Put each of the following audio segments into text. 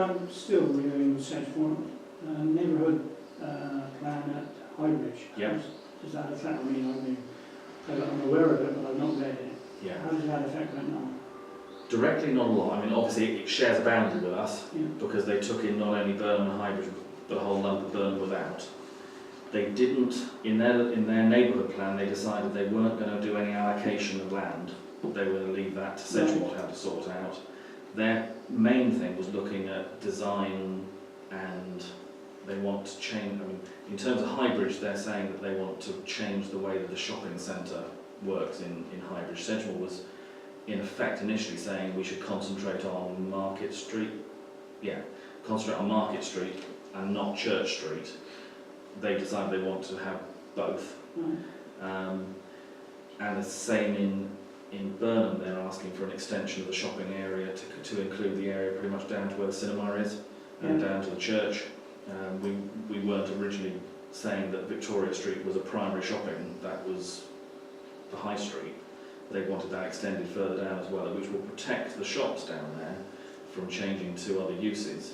I'm still reviewing the Sedgemoor neighbourhood plan at Highbridge. Yeah. Does that affect me? I'm aware of it, but I've not read it. Yeah. How does that affect Brent Knoll? Directly, not a lot. I mean, obviously it shares a boundary with us, because they took in not only Burnham and Highbridge, but a whole lump of Burnham without. They didn't, in their neighbourhood plan, they decided they weren't going to do any allocation of land. They were going to leave that to Sedgemoor to have to sort out. Their main thing was looking at design, and they want to change, I mean, in terms of Highbridge, they're saying that they want to change the way that the shopping centre works in Highbridge. Sedgemoor was, in effect, initially saying we should concentrate on Market Street. Yeah, concentrate on Market Street and not Church Street. They decided they want to have both. And the same in Burnham, they're asking for an extension of the shopping area to include the area pretty much down to where the cinema is and down to the church. We weren't originally saying that Victoria Street was a primary shopping, that was the High Street. They wanted that extended further down as well, which will protect the shops down there from changing to other uses.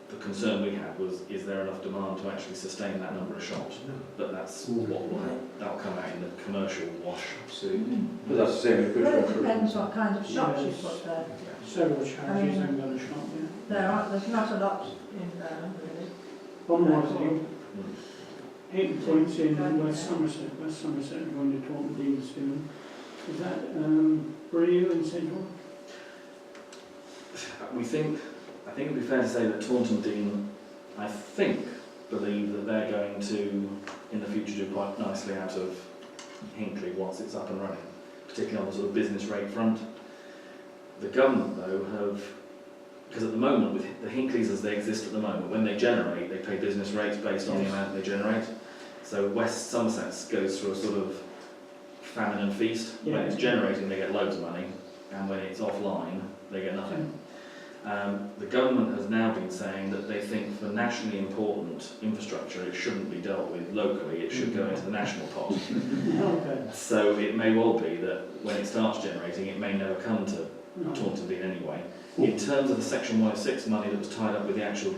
The concern we had was, is there enough demand to actually sustain that number of shops? But that's what will happen. That'll come out in the commercial wash. Absolutely. But that's the same with Well, it Bridge. depends what kind of shops you put there. Several charities haven't got a shop there. There's not a lot in there, really. One more thing. 8 points in West Somerset. West Somerset are going to talk deals soon. Is that Brio in Central? I think it would be fair to say that Taunton Dean, I think, believe that they're going to, in the future, do quite nicely out of Hinckley once it's up and running, particularly on the sort of business rate front. The government, though, have, because at the moment, with the Hinckley's as they exist at the moment, when they generate, they pay business rates based on the amount they generate. So West Somerset goes through a sort of famine and feast. When it's generating, they get loads of money, and when it's offline, they get nothing. The government has now been saying that they think for nationally important infrastructure it shouldn't be dealt with locally, it should go into the national pot. So it may well be that when it starts generating it may never come to Taunton Dean anyway. In terms of the Section 106 money that was tied up with the actual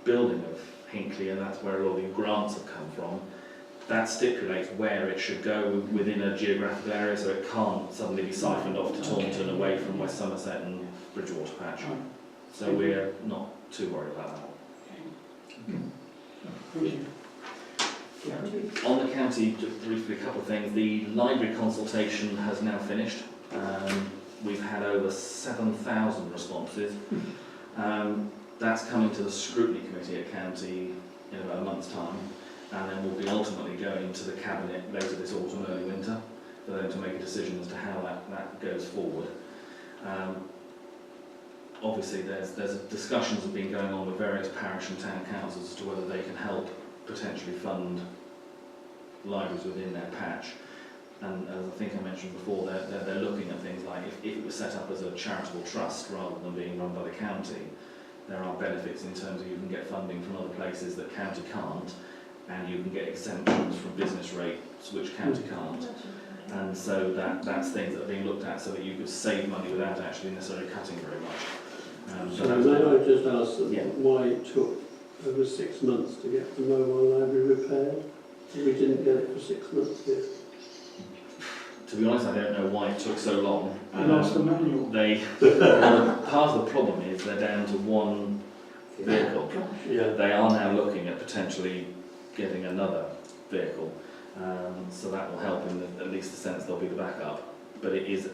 building of Hinckley, and that's where a lot of the grants have come from, that stipulates where it should go within a geographical area, so it can't suddenly be siphoned off to Taunton away from West Somerset and Bridgewater Patch. So we're not too worried about that. On the county, just briefly, a couple of things. The library consultation has now finished. We've had over 7,000 responses. That's coming to the scrutiny committee at county in about a month's time, and then we'll be ultimately going to the cabinet later this autumn, early winter, for them to make a decision as to how that goes forward. Obviously, there's discussions have been going on with various parish and town councils as to whether they can help potentially fund libraries within their patch. And as I think I mentioned before, they're looking at things like if it was set up as a charitable trust rather than being run by the county, there are benefits in terms of you can get funding from other places that county can't, and you can get exemptions from business rates which county can't. And so that's things that are being looked at so that you could save money without actually necessarily cutting very much. So may I just ask why it took over 6 months to get the mobile library repaired? We didn't get it for 6 months yet. To be honest, I don't know why it took so long. I lost the manual. Part of the problem is they're down to one vehicle. They are now looking at potentially getting another vehicle. So that will help in at least the sense there'll be the backup. But it is,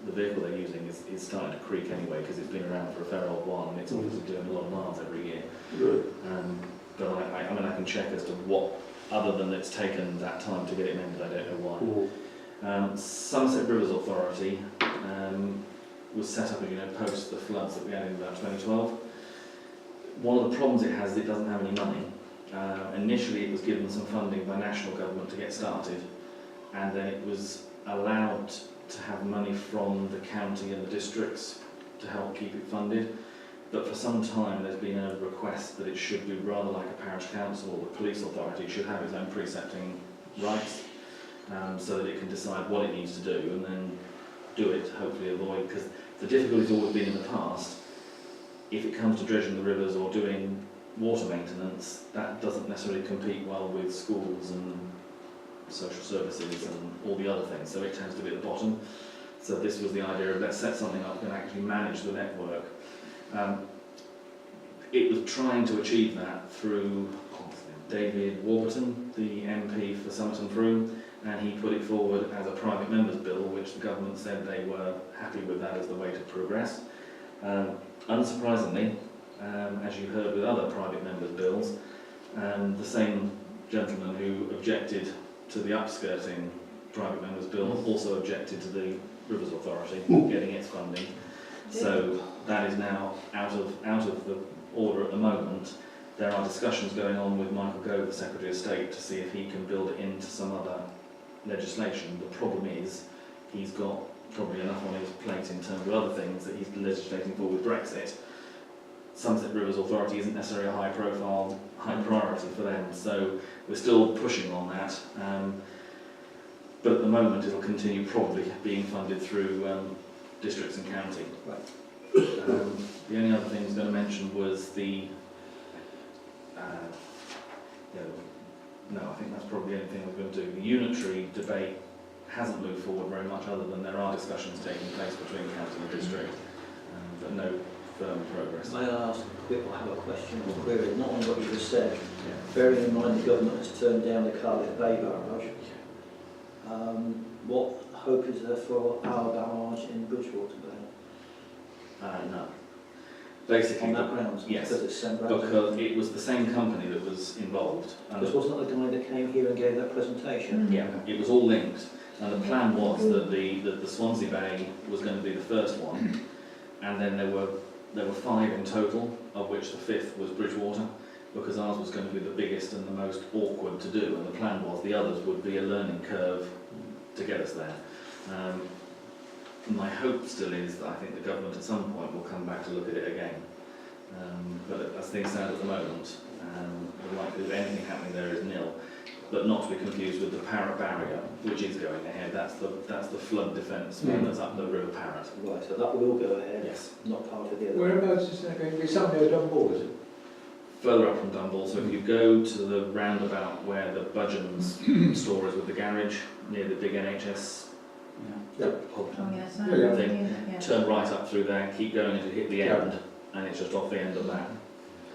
the vehicle they're using is starting to creak anyway because it's been around for a fair old while and it's obviously doing a lot of miles every year. But I mean, I can check as to what, other than it's taken that time to get it mended, I don't know why. Somerset Rivers Authority was set up, post the floods that we had in about 2012. One of the problems it has is it doesn't have any money. Initially it was given some funding by national government to get started, and then it was allowed to have money from the county and the districts to help keep it funded. But for some time there's been a request that it should be rather like a parish council or the police authority should have its own precepting rights, so that it can decide what it needs to do and then do it, hopefully avoid, because the difficulty's always been in the past, if it comes to dredging the rivers or doing water maintenance, that doesn't necessarily compete well with schools and social services and all the other things, so it tends to be at the bottom. So this was the idea of let's set something up and actually manage the network. It was trying to achieve that through David Warburton, the MP for Somerton Broome, and he put it forward as a private member's bill, which the government said they were happy with that as the way to progress. Unsurprisingly, as you heard with other private members' bills, the same gentleman who objected to the upskirting private members' bill also objected to the Rivers Authority getting its funding. So that is now out of the order at the moment. There are discussions going on with Michael Gove, the Secretary of State, to see if he can build it into some other legislation. The problem is he's got probably enough on his plate in terms of other things that he's legislating for with Brexit. Somerset Rivers Authority isn't necessarily a high profile, high priority for them, so we're still pushing on that. But at the moment it'll continue probably being funded through districts and county. Right. The only other thing I was going to mention was the no, I think that's probably the only thing I was going to do. The unitary debate hasn't moved forward very much, other than there are discussions taking place between county and district, but no firm progress. May I ask I have a question or query, not on what you just said. Bearing in mind the government has turned down the Cardiff Bay barrage, what hope is there for our barrage in Bridgewater Bay? No. Basically, on that grounds? Yes, because it's because it was the same company that was involved. This wasn't the guy that came here and gave that presentation? Yeah, it was all linked. And the plan was that the Swansea Bay was going to be the first one, and then there were 5 in total, of which the 5th was Bridgewater, because ours was going to be the biggest and the most awkward to do, and the plan was the others would be a learning curve to get us there. My hope still is that I think the government at some point will come back to look at it again. But as things stand at the moment, the likelihood of anything happening there is nil. But not to be confused with the Parrot Barrier, which is going ahead. That's the flood defence one that's up the River Parrot. Right, so that will go ahead. Yes. Not part of the other. Whereabouts is that going to be? Somewhere near Dunbar, is it? Further up from Dunbar, so if you go to the roundabout where the Budgeons store is with the garage, near the big NHS pub yes, thing, turn right up through there, keep going until you hit the end, and it's just off the end of that.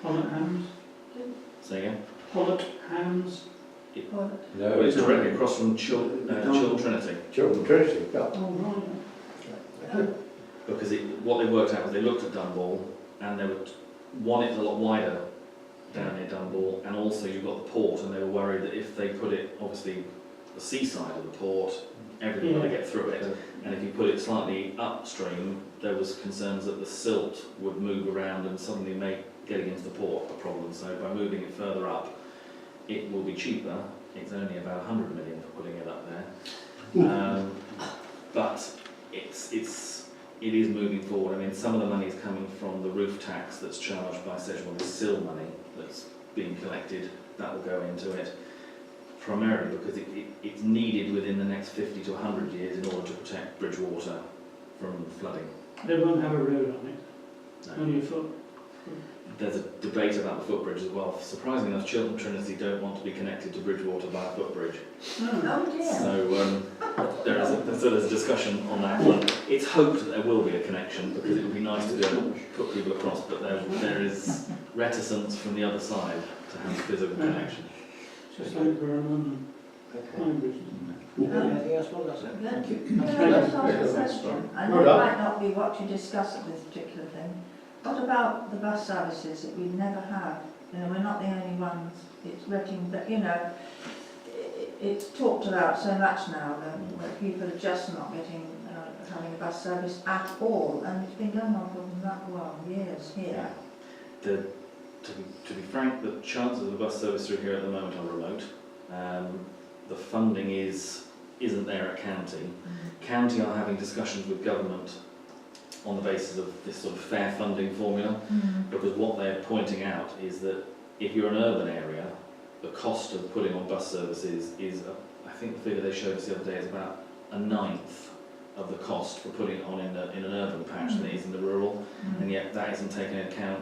Pollock Hams? Say again? Pollock Hams? Well, it's directly across from Chiltern Trinity. Children Trinity, yeah. Oh, right. Because what they worked out was they looked at Dunbar, and they would, one, it's a lot wider down near Dunbar, and also you've got the port, and they were worried that if they put it, obviously, the seaside of the port, everybody would get through it, and if you put it slightly upstream, there was concerns that the silt would move around and suddenly make getting into the port a problem. So by moving it further up, it will be cheaper. It's only about 100 million for putting it up there, but it is moving forward. I mean, some of the money is coming from the roof tax that's charged by Sedgemoor, the sill money that's being collected. That will go into it, primarily because it's needed within the next 50 to 100 years in order to protect Bridgewater from flooding. They won't have a road on it, No. only a foot. There's a debate about the footbridge as well. Surprisingly enough, Chiltern Trinity don't want to be connected to Bridgewater by a footbridge. Oh dear. So there's a discussion on that one. It's hoped that there will be a connection because it would be nice to be able to put people across, but there is reticence from the other side to have a physical connection. Just like we're on Highbridge. Anything else? Well, that's it. Thank you. Can I just ask a question? I know it might not be what you discussed at this particular thing. What about the bus services that we never had? You know, we're not the only ones. It's written that, you know, it's talked about so much now that where people are just not getting, having a bus service at all, and it's been going on for that long, years here. To be frank, the chances of the bus service through here at the moment are remote. The funding isn't there at county. Mm-hmm. County are having discussions with government on the basis of this sort of fair funding formula, because what they're pointing out is that if you're an urban area, the cost of putting on bus services is, I think the figure they showed us the other day is about 1/9 of the cost for putting it on in an urban patch than it is in the rural, and yet that isn't taken into account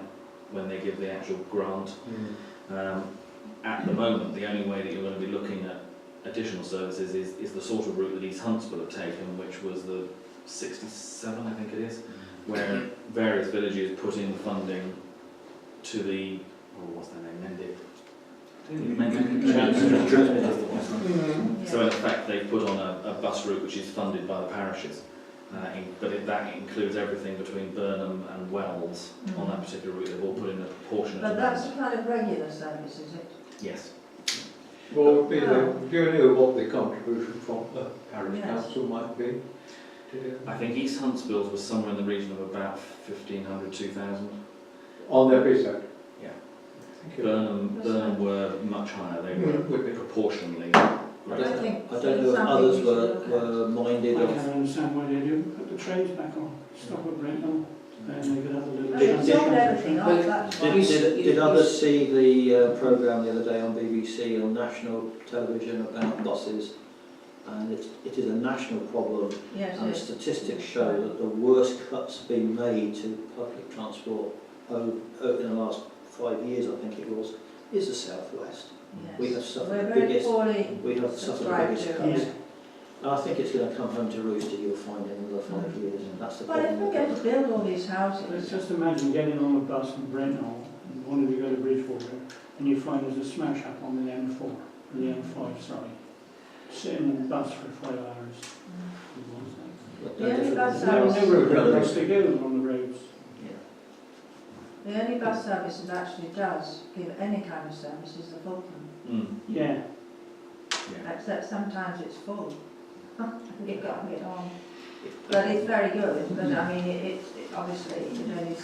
when they give the actual grant. At the moment, the only way that you're going to be looking at additional services is the sort of route that East Huntsville have taken, which was the 67, I think it is, where various villages put in funding to the, what's their name, So in effect, they've put on a bus route which is funded by the parishes, but that includes everything between Burnham and Wells on that particular route. They've all put in a proportionate But amount. that's a kind of regular service, is it? Yes. Well, do you know what the contribution from the parish Yes. council might be? I think East Huntsville's was somewhere in the region of about 1,500, 2,000. On their precinct? Yeah. Thank you. Burnham were much higher. They were Would be. proportionally I greater. think I don't know if something others we should look at. were minded I of. can't understand why they do, put the trains back on, stop at Brent Knoll, and they could have a little Well, it's transition. sold everything off, that's why. Did others see the programme the other day on BBC on national television about buses? And it is a national problem, Yes, and it is. statistics show that the worst cuts being made to public transport in the last 5 years, I think it was, is the South West. Yes. We have suffered We're the very biggest, poorly we have suffered the subscribed biggest to. cuts. Yeah. And I think it's going to come home to roost, you'll find, in another 5 years, and that's the Well, if problem. we're going to build all these Let's houses, just imagine getting on a bus from Brent Knoll and wanting to go to Bridgewater, and you find there's a smash up on the M4, the M5, sorry. Sitting in the bus for 5 hours. But The no only different- bus There was service- never a place to go on the roads. Yeah. the only bus service that actually does give any kind of service is the Fulton. Yeah. Except sometimes it's full. You've got to get on. But it's very good, but I mean, it obviously, it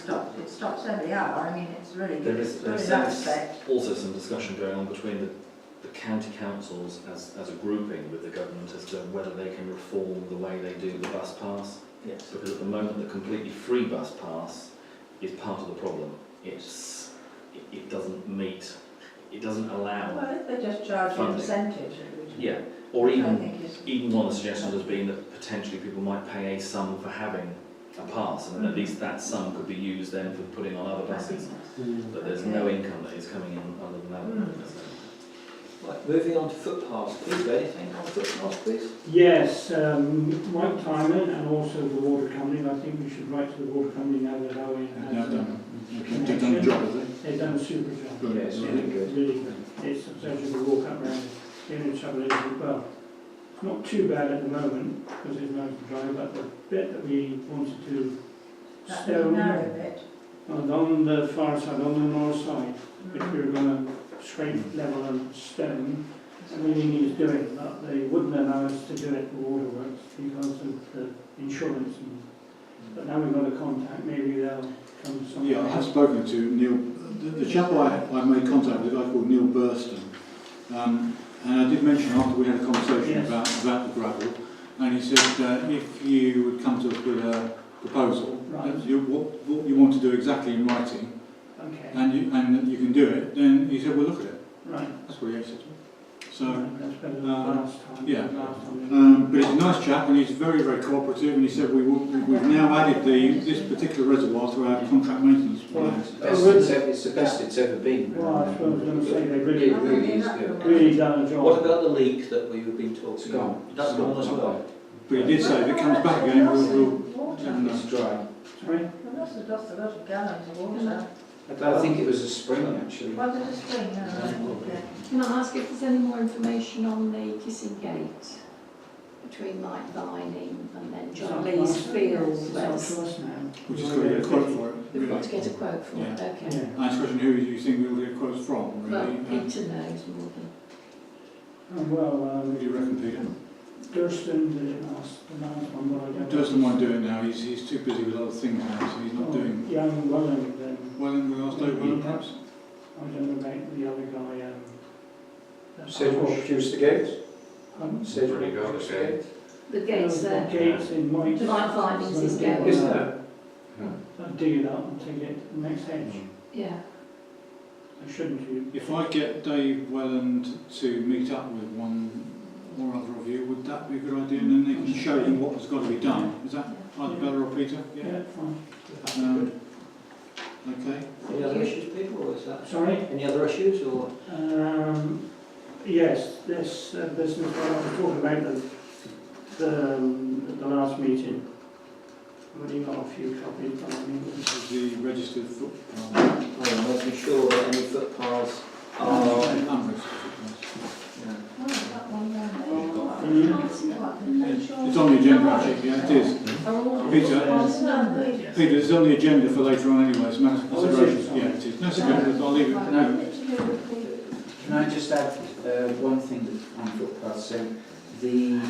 stops every hour. I mean, it's really good. There is in that respect. also some discussion going on between the county councils as a grouping with the government as to whether they can reform the way they do the bus pass. Yes. Because at the moment the completely free bus pass is part of the problem. It doesn't allow, Well, if they just charge a funding. percentage, yeah, or I even think is. even one of the suggestions has been that potentially people might pay a sum for having a pass, and at least that sum could be used then for putting on other buses. But there's no income that is coming in other than that. Right, moving on to footpaths. Please, anything on footpaths, please? Yes, Mike Timon and also the water company, I think we should write to the water company now that Owen has They've done the job, have they? they've done a super job. Good. Yes, really good. Really good. It's a pleasure to walk up around. The only trouble is, well, it's not too bad at the moment because it's nice to drive, but the bit that we wanted to That little stone narrow bit. on the far side, on the north side, which we were going to scrape level and stone, and really needs doing, but they wouldn't allow us to do it for waterworks because of the insurance. But now we've got a contact, maybe they'll come to some. Yeah, I have spoken to Neil, the chap I made contact with, a guy called Neil Burston, and I did mention after we had a conversation Yes. about the gravel, and he said if you would come to us with a proposal, Right. what you want to do exactly in writing, Okay, and you can do it, then he said we'll look at it. right. That's what he said to me. So, Right, that's better than last time. yeah. Last time. but he's a nice chap and he's very, very cooperative, and he said we've now added this particular reservoir to our contract maintenance plans. It's the best it's ever been. Well, I suppose I was going to say they It really, really is good. really done a job. What about the leak that we've been talking It's gone. about? That's gone as well. But he did say if it comes back again, we'll let him know. It's dry. Sorry? Well, must have lost a lot of gallons of water. I think it was a spring actually. Was it a spring? No, right. Can I ask if there's any more information on the Kissing Gate between like Vining and then John Lee's Field? It's up to us now. We've just got to get a quote for it. We've got to get a quote for it, Yeah. okay. Yeah. And it's a question who you think we'll get quotes from, Well, really. Peter knows more than... What do you reckon, Peter? Durston did it the last one, but I don't. Durston won't do it now, he's too busy with other things now, so he's not doing... Young Welland, Well, then we'll ask David, perhaps? I don't know about the other guy, Said what produced the gates? Said what Pretty good, produced the okay. gates? The gates there. Gates in Mike's. Mike Vining's is going. Isn't there? I'll dig it up and take it to the next hedge. Yeah. I shouldn't you? If I get Dave Welland to meet up with one or other of you, would that be a good idea? And then they can show them what has got to be done. Is that either Bella or Peter? Yeah, fine. Okay. Any other issues, people, or is that? Sorry? Any other issues, or? Yes, this business, what I was talking about the last meeting. I've only got a few copies, but I mean, This is the registered footpath. Making sure that any footpaths are. Unregistered footpaths. Yeah. Oh, that one there. It's on the agenda actually, yeah, it is. Peter, Peter, it's on the agenda for later on anyway, it's matters of consideration. Yeah, it is. No, it's okay, I'll leave it. Can I just add one thing on footpaths? So the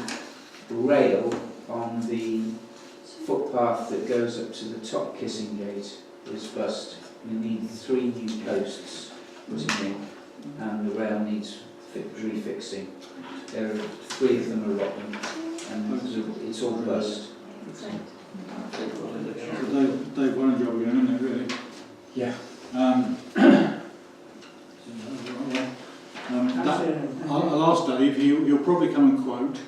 rail on the footpath that goes up to the top kissing gate is bust. We need 3 new posts putting in, and the rail needs refixing. There are 3 of them are rotten, and it's all bust. So they've won a job again, haven't they, really? Yeah. I'll ask Dave, he'll probably come and quote.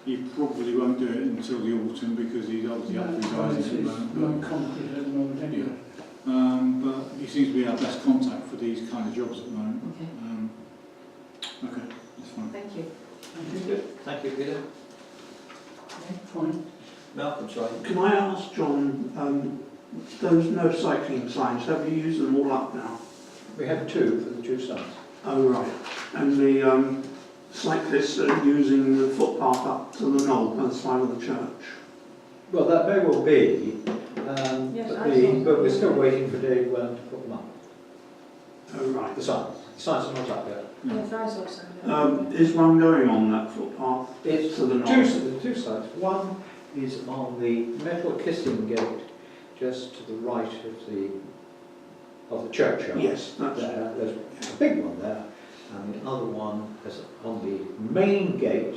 He probably won't do it until the autumn because he's obviously up to his eyes at the moment. concrete at the moment anyway. But he seems to be our best contact for these kind of jobs at the moment. Okay. Okay, that's fine. Thank you. Good. Thank you, Peter. Fine. Malcolm, sorry. Can I ask John, those no cycling signs, have you used them all up now? We have 2 for the 2 sites. Oh, right. And the cyclists are using the footpath up to the knoll by the side of the church? Well, that may well be, Yes, but we're still waiting for Dave Welland to put them up. Oh, right. The signs. The signs are not up yet. Yes, I saw some. Is one going on that footpath It's to the knoll? 2 sites. One is on the metal kissing gate, just to the right of the churchyard. Yes, that's There, there's a big one there, and the other one is on the main gate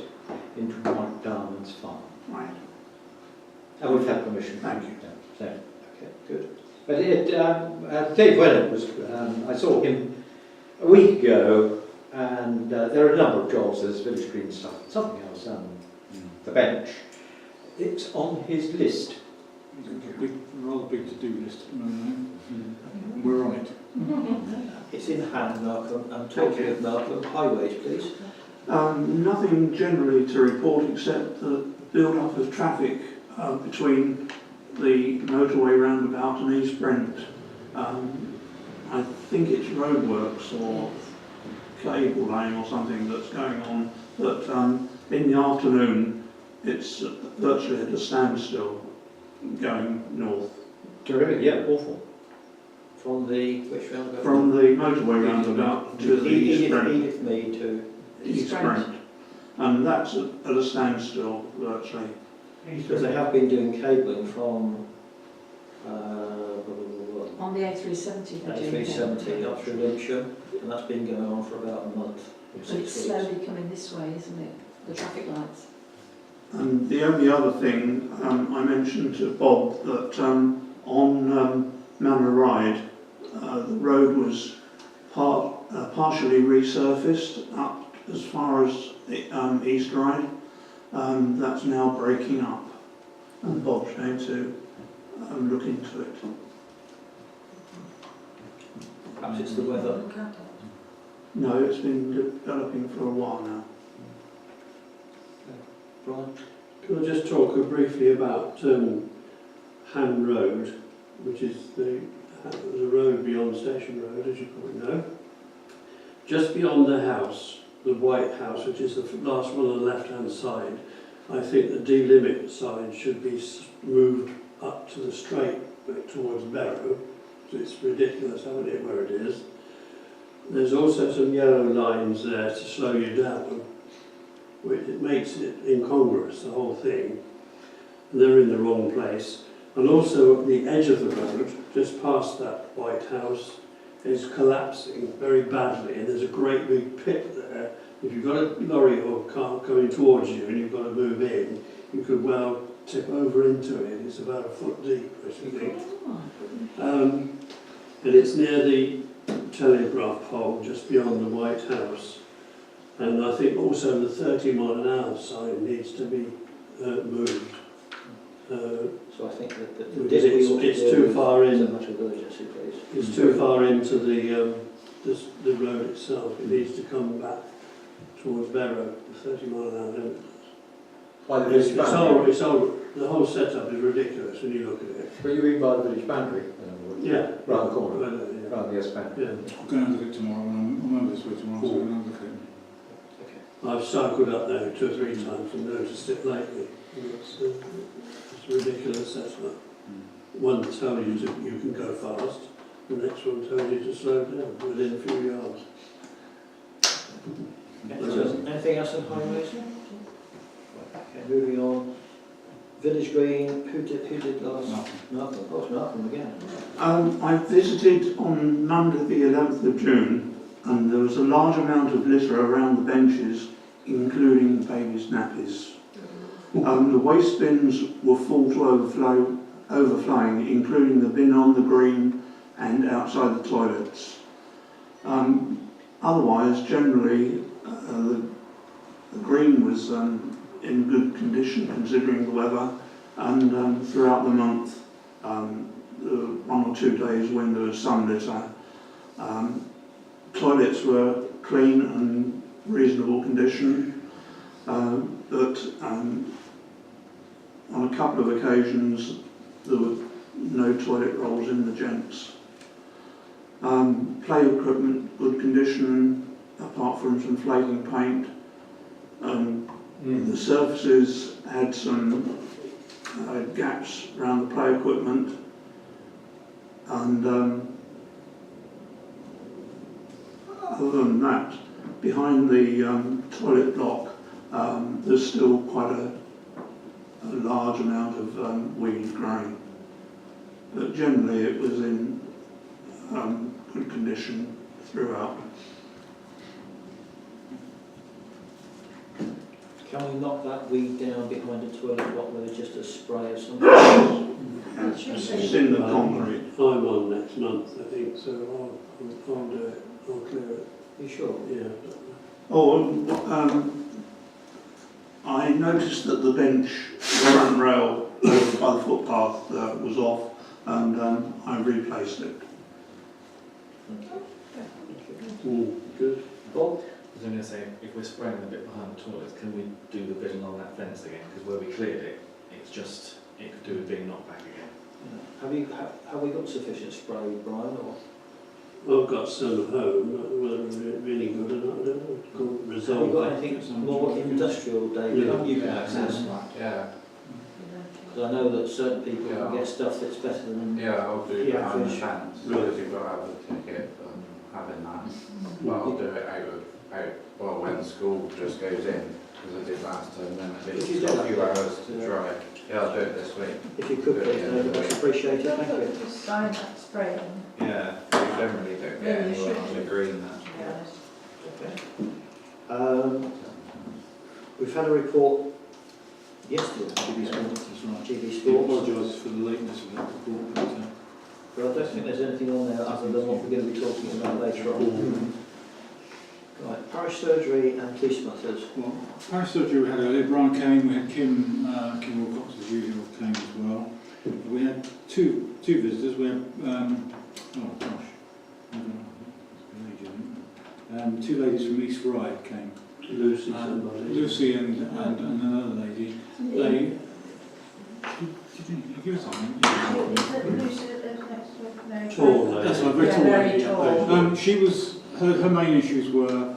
into White Diamonds Farm. right. And we've had permission. Thank you. So, okay, good. But Dave Welland was, I saw him a week ago, and there are a number of jobs, there's village green stuff, something else, the bench. It's on his list. He's got a rather big to-do list at the moment. We're on it. It's in hand, Malcolm. And talking of Malcolm, highways, please. Nothing generally to report except the build-up of traffic between the motorway roundabout and East Brent. I think it's roadworks or cable laying or something that's going on, but in the afternoon it's virtually at a standstill going north. Terrific, yeah, awful. From the, which roundabout? From the motorway roundabout to the East Brent. Edith Mead to East Brent. And that's at a standstill virtually. because they have been doing cabling from On the A370 they're doing it. 370 up through Lyncham, and that's been going on for about a month. But it's 6 weeks. slowly coming this way, isn't it? The traffic lights. And the only other thing, I mentioned to Bob that on Manor Ride, the road was partially resurfaced up as far as East Ride. That's now breaking up, and Bob's going to look into it. Perhaps it's the weather. No, it's been developing for a while now. Brian? Can I just talk briefly about Han Road, which is the road beyond Station Road, as you probably know. Just beyond the house, the White House, which is the last one on the left-hand side, I think the delimit sign should be moved up to the straight bit towards Barrow. It's ridiculous having it where it is. There's also some yellow lines there to slow you down, which it makes it incongruous, the whole thing. And they're in the wrong place. And also at the edge of the road, just past that White House, is collapsing very badly, and there's a great big pit there. If you've got a lorry or car coming towards you and you've got to move in, you could well tip over into it. It's about a foot deep, I think. And it's near the telegraph pole, just beyond the White House. And I think also the 30-mile-an-hour sign needs to be moved. So I think that Because it's too far in. It's a matter of urgency, please. It's too far into the road itself. It needs to come back towards Barrow, the 30-mile-an-hour limit. By the village boundary? The whole setup is ridiculous when you look at it. What you mean by the village boundary? Yeah. Round the corner, Yeah. round the S-band. Yeah. I'm going to look at it tomorrow, I'm over this way tomorrow, so I'm going to look at it. I've cycled up there 2 or 3 times and noticed it lately. It's a ridiculous setup. One tells you you can go fast, the next one tells you to slow down within a few yards. Anything else on highways? Okay, moving on. Village Green, who did last? Malcolm. Of course, Malcolm again. I visited on Monday the 11th of June, and there was a large amount of litter around the benches, including babies' nappies. The waste bins were full to overflowing, including the bin on the green and outside the toilets. Otherwise, generally, the green was in good condition considering the weather, and throughout the month, the 1 or 2 days when there was some litter, toilets were clean and reasonable condition, but on a couple of occasions there were no toilet rolls in the gents. Play equipment, good condition, apart from some flaking paint. The surfaces had some gaps around the play equipment, and other than that, behind the toilet block, there's still quite a large amount of weed growing. But generally it was in good condition throughout. Can we knock that weed down behind the toilet block with just a spray of something? It's in the concrete. I'm on next month, I think, so I'll do it. I'll clear it. You sure? Yeah. I noticed that the bench, the front rail by the footpath was off, and I replaced it. Good. Bob? I was going to say, if we're spraying the bit behind the toilets, can we do the bit along that fence again? Because where we cleared it, it could do with being knocked back again. Have we got sufficient spray, Brian, or? Well, I've got some at home, but whether they're really good or not, I don't know. Can't Have resolve you got that. anything more industrial, David, Yeah. you can access? Yeah, Because I know that certain people can get stuff that's better than... yeah, I'll do Yeah, that on the fish. fence, Right. because you've got to have a ticket for having that. But I'll do it well, when school just goes in, because I did last time, then at least If you it's do got a few that, hours to yeah. dry. Yeah, I'll do it this week. If you could, please, David, much appreciated, thank you. Just sign that spray. Yeah, you generally don't Yeah, get you anyone should on the do. green that. Okay. We've had a report yesterday, GB Sports, that's right. GB He Sports, apologises for the lateness of that report, but but I don't think there's anything on there other than what we're going to be talking about later on. Right, parish surgery and police matters. well, parish surgery we had earlier, Brian came, we had Kim Wilcox as usual came as well. We had two visitors, we had, oh gosh, I don't know, it's been ages, isn't it? 2 ladies from East Ryde came. Lucy, somebody. Lucy and another lady. They, did you give us something? Tall lady. That's right, very Yeah, tall very lady. tall. She was, her main issues were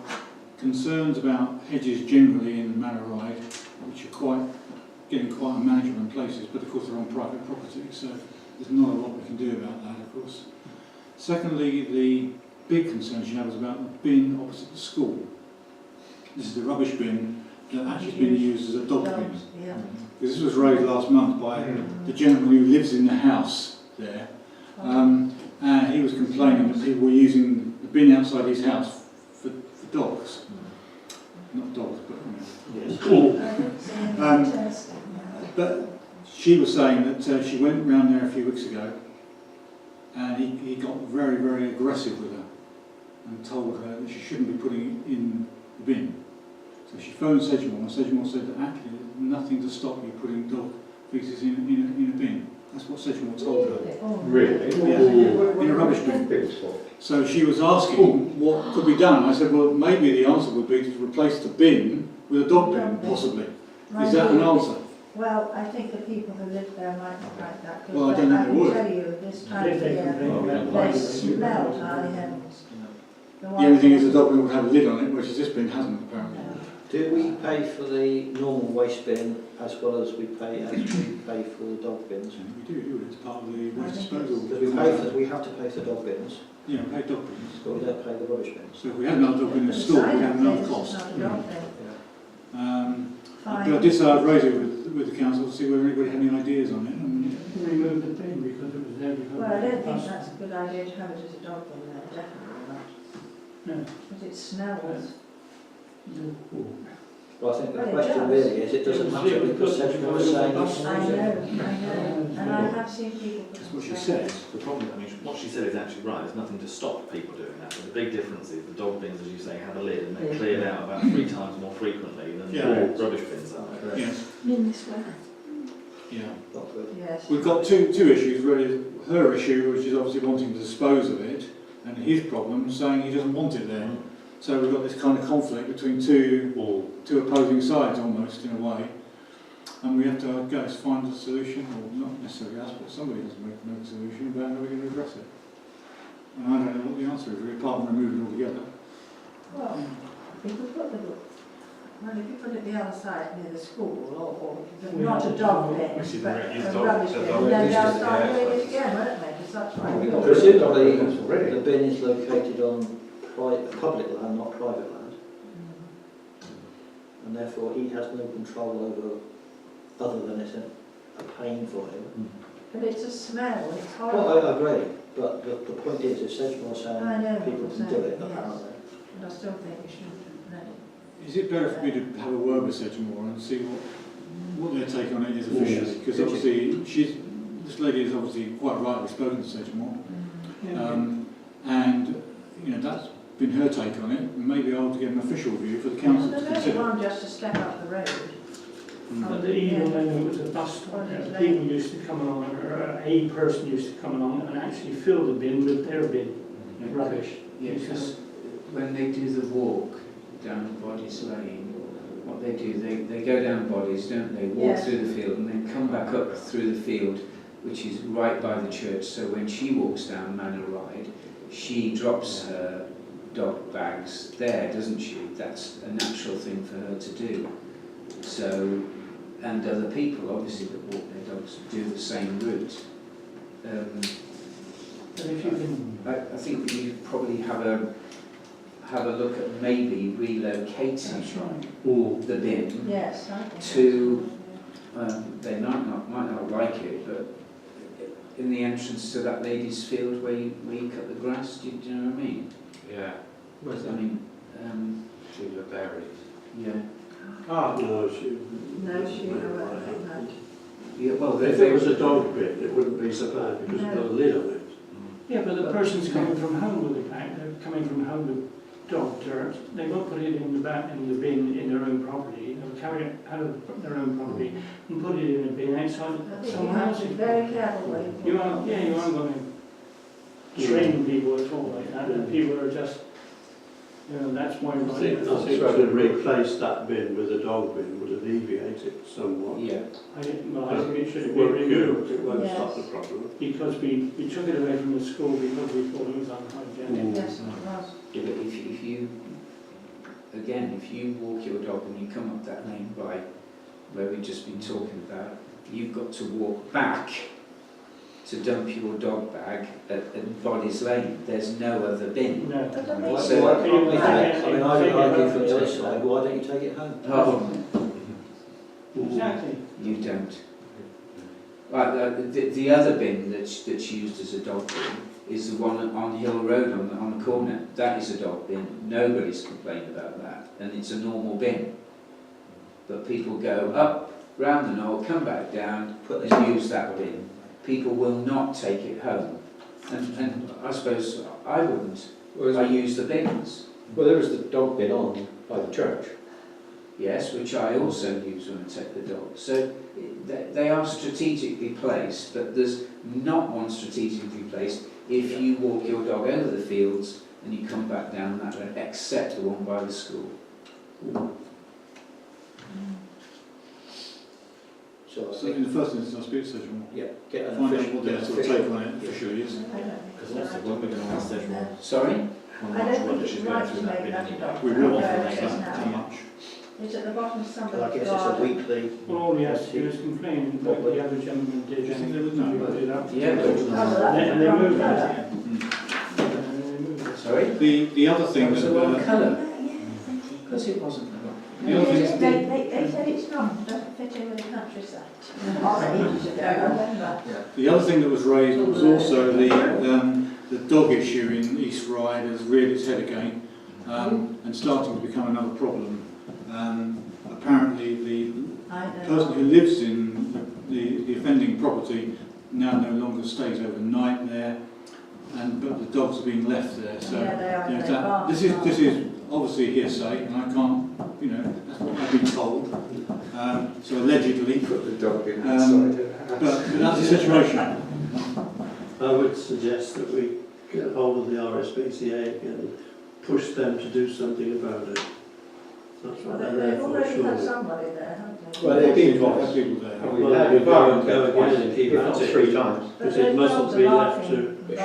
concerns about hedges generally in Manor Ride, which are getting quite unmanageable in places, but of course they're on private property, so there's not a lot we can do about that, of course. Secondly, the big concern she had was about the bin opposite the school. This is the rubbish bin that actually has been used as a dog bin. Yeah. Because this was raised last month by the gentleman who lives in the house there. And he was complaining that people were using the bin outside his house for dogs. Not dogs, but Yes. but she was saying that she went round there a few weeks ago and he got very, very aggressive with her and told her that she shouldn't be putting it in the bin. So she phoned Sedgemoor, and Sedgemoor said that actually there's nothing to stop you putting dog faeces in a bin. That's what Sedgemoor told her. Really? Yeah, in a rubbish bin. So she was asking what could be done. I said, well, maybe the answer would be to replace the bin with a dog bin, possibly. Is that an answer? Well, I think the people who live there might not like that. 'Cause Well, I don't think they would. I can tell you, this time of If they year, complain about they lice, smell high heavens. The only thing is the dog bin would have a lid on it, which this bin hasn't, apparently. Do we pay for the normal waste bin as well as we pay for the dog bins? We do, it's part of the waste disposal. Because we have to pay for dog bins, Yeah, we pay dog bins. but we don't pay the rubbish bins. So if we had another dog bin in store, we'd have another cost. But I did say I'd raise it with the council to see whether anybody had any ideas on it. And remove the bin because it was there before. Well, I don't think that's a good idea to have it as a dog bin there, definitely not. No. Because it smells. Well, I think the Well, it question does. really is, it doesn't matter because Sedgemoor is saying I it's... know, and I have seen people. that's what she said. The problem, I mean, what she said is actually right. There's nothing to stop people doing that. But the big difference is the dog bins, as you say, have a lid and they're cleared out about 3 times more frequently than the rubbish bins are. Yes. In this weather. Yeah. Not good. Yes. We've got two issues really. Her issue, which is obviously wanting to dispose of it, and his problem saying he doesn't want it there. So we've got this kind of conflict between two opposing sides almost in a way. And we have to, I guess, find a solution, or not necessarily us, but somebody has to make a solution about how we're going to address it. And I don't know what the answer is, really, apart from removing it altogether. Well, if you put it the other side near the school, or not a dog bin, but a rubbish bin, and then they'll start doing it again, won't they? Because that's right. Presumably, the bin is located on public land, not private land, and therefore he has no control over, other than it's a pain for him. But it's a smell, it's horrible. Well, I agree, but the point is, if Sedgemoor saying I know what people you're can saying, do it, yes. apparently. And I still think we should let it. Is it better for me to have a word with Sedgemoor and see what their take on it is officially? Because obviously, this lady has obviously quite rightly spoken to Sedgemoor. And, you know, that's been her take on it. Maybe I'll get an official view for the council to There's only consider. one just to step up the road. But even when it was a bus stop, people used to come along, or a person used to come along and actually fill the bin with their bin, rubbish. Yeah, because when they do the walk down Bodies Lane, what they do, they go down Bodies, don't they? Walk Yes. through the field and then come back up through the field, which is right by the church. So when she walks down Manor Ride, she drops her dog bags there, doesn't she? That's a natural thing for her to do. So, and other people, obviously, that walk their dogs do the same route. But if you can, I think we probably have a look at maybe relocating that's right. the bin Yes, I think. to, they might not like it, but in the entrance to that lady's field where you cut the grass, do you know what I mean? Yeah. Where's I mean, Jubilee. yeah. No, she won't think that. Yeah, well, if it was a dog bin, it wouldn't be so bad because it's got a lid on it. Yeah, but the person's coming from home with the bag, they're coming from home with dog dirt, they won't put it in the back in the bin in their own property, they'll carry it out of their own property and put it in a bin outside I think you someone have to else's. be very careful where you put it. You aren't going to train people at all like that, and people are just, you know, that's why I think to replace that bin with a dog bin would alleviate it somewhat. Yeah. I think it should It be won't removed. cure it, it won't Yes. stop the problem. Because we took it away from the school because we thought it was unhygienic. Yes, it was. Yeah, but if you walk your dog and you come up that lane by where we've just been talking about, you've got to walk back to dump your dog bag at Bodies Lane. There's no other bin. No. But I Why think can't we you take take it? it- I mean, I would take it argue home from for the other yourself. side, why don't you take it home? Oh, Exactly. you don't. Right, the other bin that's used as a dog bin is the one on Hill Road on the corner. That is a dog bin. Nobody's complained about that, and it's a normal bin. But people go up, round the knoll, come back down, and use that bin. People will not take it home, and I suppose I wouldn't. I use the bins. Well, there was the dog bin on by the church. yes, which I also use when I take the dog. So they are strategically placed, but there's not one strategically placed if you walk your dog over the fields and you come back down that road, except the one by the school. So I So in think, the first instance, I'll speak to Session. yeah, get an Find out official, what their sort of take on it officially is. Because also, when we're going to ask everyone Sorry? how I much don't whether think she's it's going right through to that make bit that anyway. dog. We will Yeah, offer it is that, how now. much. It's at the bottom of well, I somebody's guess it's a garden. weekly. Well, all he has to do is complain, like the other gentleman did. Do you think they would know? Do that. Yeah, Oh, well, And they move that's it. And they move it. Sorry? The other thing Was that, the wrong colour? Yeah, Because it wasn't the wrong. the other thing is they said it's not, it doesn't fit in with the countryside. Ages ago, I remember. the other thing that was raised was also the dog issue in East Ryde has reared its head again and starting to become another problem. Apparently the I person know. who lives in the offending property now no longer stays overnight there, but the dogs are being left there. So Yeah, they are, you know, they bark, this is obviously hearsay, and I can't, you know, that's what I've been told. So allegedly, Put the dog in but that's the situation. I would suggest that we get hold of the RSPCA again and push them to do something about it. That's Well, what they're there they've for, already had surely. somebody there, haven't they? Well, they've been We've twice. had people there. And we've Well, had we environment go there again twice, and keep if at not it. 3 times. Because But it those mustn't dogs be are left laughing. to... But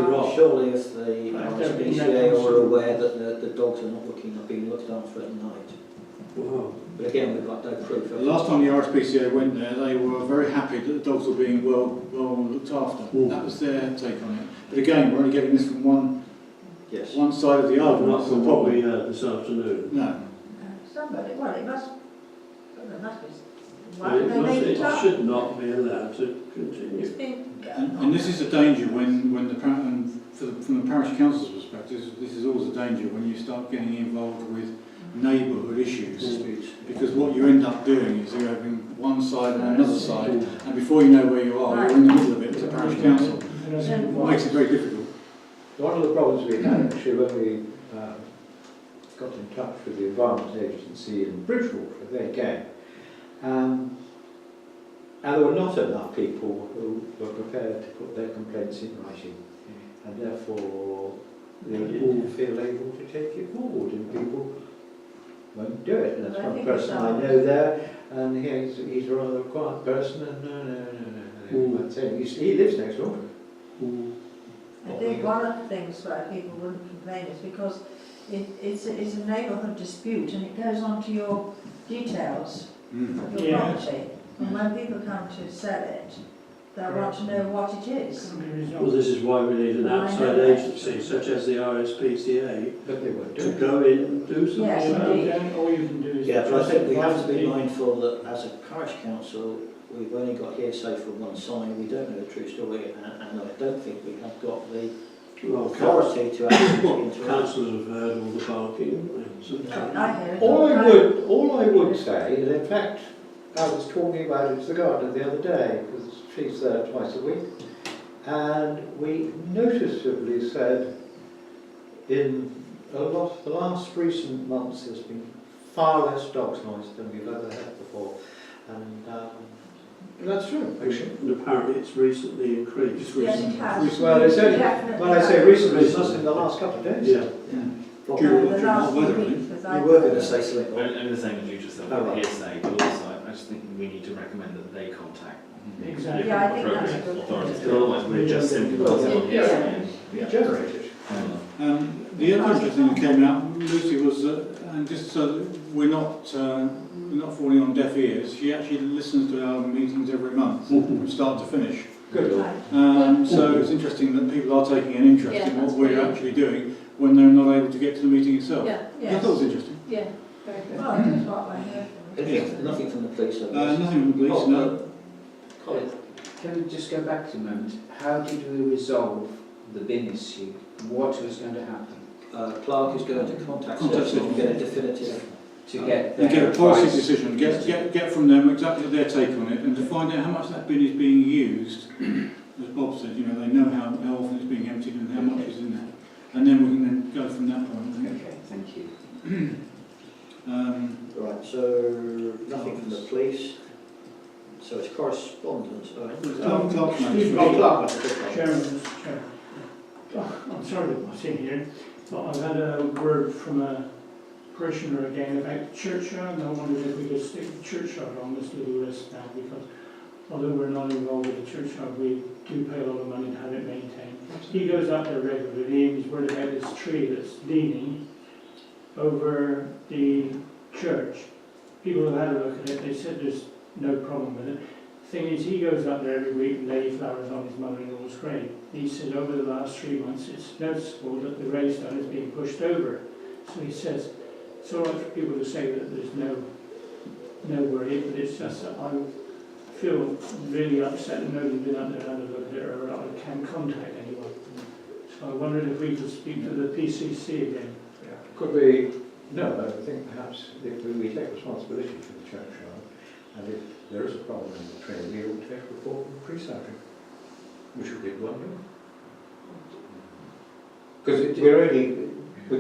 Rot. surely if the Like they're being RSPCA left are aware that the dogs are not being looked after at night. Wow. But again, we've got no proof The of it. last time the RSPCA went there, they were very happy that the dogs were being well looked after. That was their take on it. But again, we're only getting this from one Yes. side of the argument. Not That's the from what problem. we heard this afternoon. No. Somebody, well, it must, well, there must be. Why And did they it, make it it up? should not be allowed to It's continue. been And this is a danger when the from the parish council's perspective, this is always a danger when you start getting involved with neighbourhood issues. Because what you end up doing is you're having one side and another side, and before you know where you are, you're in the middle of it as a parish council. It makes it very difficult. One of the problems we had actually when we got in touch with the Environment Agency in Bridgewater, they came, and there were not enough people who were prepared to put their complaints in writing, and therefore they didn't feel able to take it forward, and people won't do it. And that's I one think person it's I know there, and he's a rather quiet person, and no. He lives next door. I think one of the things why people wouldn't complain is because it's a neighbourhood dispute and it goes on to your details of your Yeah. property. And when people come to sell it, they'll want to know what it is. Well, this is why we need an outside agency such as the RSPCA But they won't to do it. go in and do something Yes, about it. indeed. All you can do is. Yeah, but I think we have to be justify mindful that as a parish council, we've only got hearsay from one side, we don't know the true story, and I don't think we have got the Well, authority to actually interact. councillors have heard all the barking. I hear it. All I would say, and in fact, I was talking about it to the gardener the other day, because she's there twice a week, and we noticeably said in a lot of the last recent months there's been far less dogs noise than we've ever had before, and that's true, actually. And apparently it's recently increased. Yes, it has. Well, it's only, Definitely when I say has. recently, it's just in the last couple of days. Yeah. What- Due to The last hot weather, few really. weeks, because You were going to say something. And the same as you just said, Oh, right. hearsay, but also I just think we need to recommend that they contact Exactly. Yeah, I think that's a appropriate good authorities, thing. because otherwise we're just simply putting on Yeah. hearsay. You generate it. The other interesting thing that came out, Lucy, was that, and just so that we're not falling on deaf ears, she actually listens to our meetings every month, from start to finish. Good. Right. So it's interesting that people are taking an interest Yeah, in what that's we're brilliant. actually doing when they're not able to get to the meeting itself. Yeah, I thought it was interesting. yeah, very good. Well, that's what I hear. Nothing from the police, I guess. Nothing from the police, no. Colin? Can we just go back to a moment? How did we resolve the bin issue? What was going to happen? Clark is going to contact Contact us and them. get a definitive. To get And their get a policy advice? decision, get from them exactly their take on it, and to find out how much that bin is being used. As Bob said, you know, they know how often it's being emptied and how much is in there. And then we can then go from that point. Okay, thank you. Right. Right, so nothing from the police. So it's correspondence. Clark, Excuse me, Clark. Chairman, Mr. Chair. I'm sorry to butt in here, but I've had a word from a parishioner again about the churchyard, and I wondered if we could stick the churchyard on this little list now, because although we're not involved with the churchyard, we do pay a lot of money to have it maintained. He goes up there regularly, and he's worried about this tree that's leaning over the church. People have had a look at it, they said there's no problem with it. The thing is, he goes up there every week and lays flowers on his mother-in-law's grave. He said over the last 3 months it's noticeable that the gravestone is being pushed over. So he says, it's all right for people to say that there's no worry, but it's just that I feel really upset that nobody's been up there and had a look at it, or I can't contact anyone. So I wondered if we could speak to the PCC again. Could we? No, I think perhaps if we take responsibility for the churchyard, and if there is a problem in the tree, we ought to take a report from the pre-surgery, which we did, won't we? Because we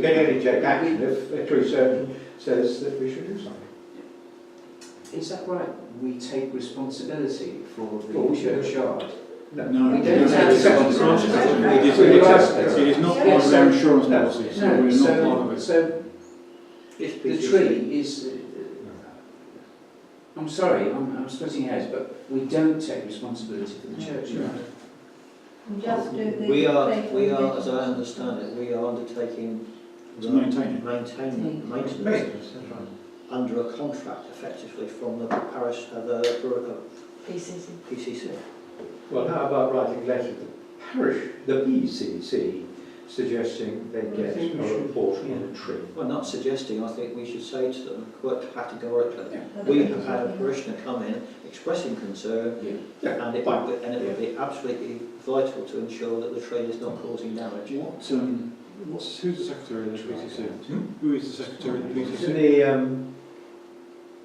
can only take action if a tree surgeon says that we should do something. Is that right? We take responsibility for the churchyard? No, We we don't don't have have to- it is not part of our insurance policy, so No, we're not part of it. so the tree is... I'm sorry, I'm splitting hairs, but we don't take responsibility for the churchyard. We just do the... We are, as I understand it, we are undertaking To maintain it. maintenance Maintenance, that's right. under a contract effectively from the parish, PCC. Well, how about writing a letter to the parish, the PCC, suggesting they get a report on the tree? Well, not suggesting, I think we should say to them quite categorically, we have had a parishioner come in expressing concern, and it would be absolutely vital to ensure that the tree is not causing damage. Who's the secretary of the PCC? Who is the secretary of the It's PCC?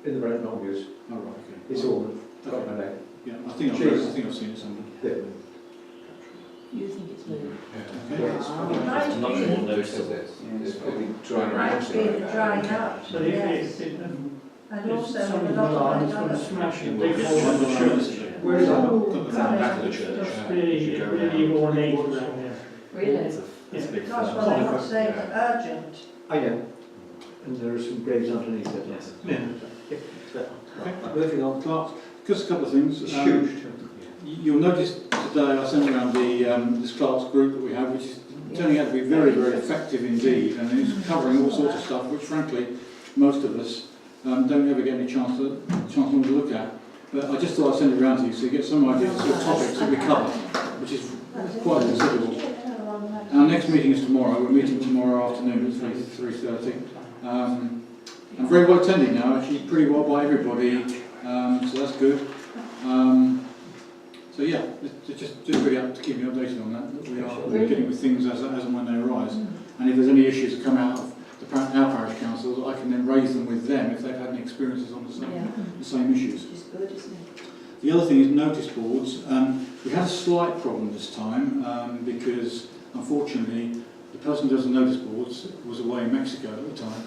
in the Brent Knoll News. Oh, right, okay. It's all got my name. Yeah, I think I've seen it somewhere. Yeah. You think it's moving? Okay. Yeah, it's probably, It might It's much be- more noticeable. it's probably It drying might out. be the drying up, But yes. if And also, something with a lot alarm of is going to other... smash a It big will hole in the be church. Where is that? At the back of the church. Really ornate around there. Really? It's a big Gosh, flower. well, they're not saying urgent. I know. And there are some graves underneath it. Yes. Moving on. Clark, just a couple of things. It's huge. You'll notice today I sent around this Clark's group that we have, which is turning out to be very, very effective indeed, and it's covering all sorts of stuff which frankly most of us don't ever get any chance to look at. But I just thought I'd send it around to you so you get some idea of the sort of topics that we cover, which is quite considerable. Our next meeting is tomorrow. We're meeting tomorrow afternoon at 3:30. I'm very well attended now, actually pretty well by everybody, so that's good. So yeah, just really up to keep you updated on that. We are dealing with things as and when they arise. And if there's any issues that come out of our parish councils, I can then raise them with them if they've had any experiences on the same issues. Which is good, isn't it? The other thing is notice boards. We had a slight problem this time because unfortunately the person who does the notice boards was away in Mexico at the time,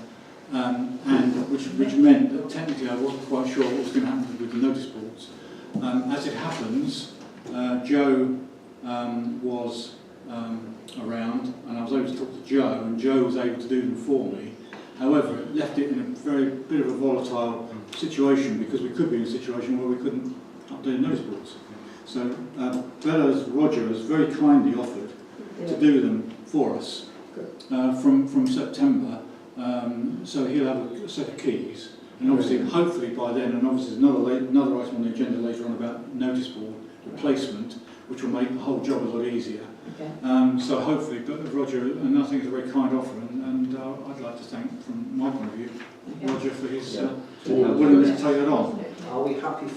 and which meant that technically I wasn't quite sure what was going to happen with the notice boards. As it happens, Joe was around, and I was able to talk to Joe, and Joe was able to do them for me. However, it left it in a very bit of a volatile situation because we could be in a situation where we couldn't update notice boards. So Roger has very kindly offered to do them for us from September. So he'll have a set of keys, and obviously, hopefully by then, and obviously there's another item on the agenda later on about notice board replacement, which will make the whole job a lot easier. Okay. So hopefully, but Roger, and I think it's a very kind offer, and I'd like to thank, from my point of view, Roger for his willingness to take that on. Are we happy as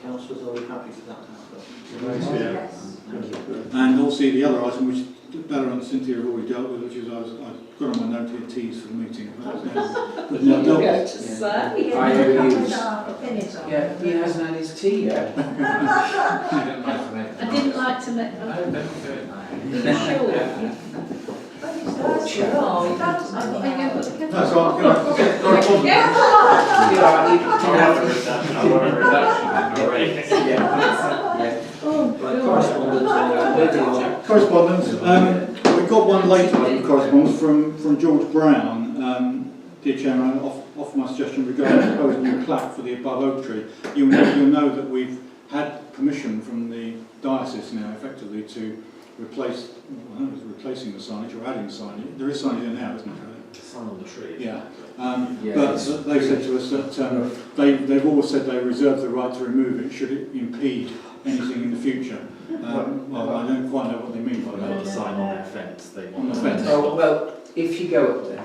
councillors, are we happy for that to happen? Yes. Thank you. And also the other item, which Bella and Cynthia have already dealt with, which is I've got on my note here teas for the meeting. But now dealt with. I owe you. Opinions on Yeah, he hasn't had his tea yet. I didn't like to make... Sure. But it's nice Chair. Oh, that's, I thought they go put the kettle That's what I'm on. going to get correspondence. Right, correspondence, anyway. Correspondence. We've got one later correspondence from George Brown. Dear Chairman, off my suggestion regarding the proposed new plaque for the above oak tree. You'll know that we've had permission from the diocese now, effectively, to replace, I don't know if it's replacing the signage or adding signage. There is signage in now, isn't there? The sun on the tree. Yeah. Yeah, But it's- they said to us that they've always said they reserve the right to remove it should it impede anything in the future. Well, I don't quite know what they mean by They want that. the sign on their fence. They On want the fence. Oh, well, if you go up there,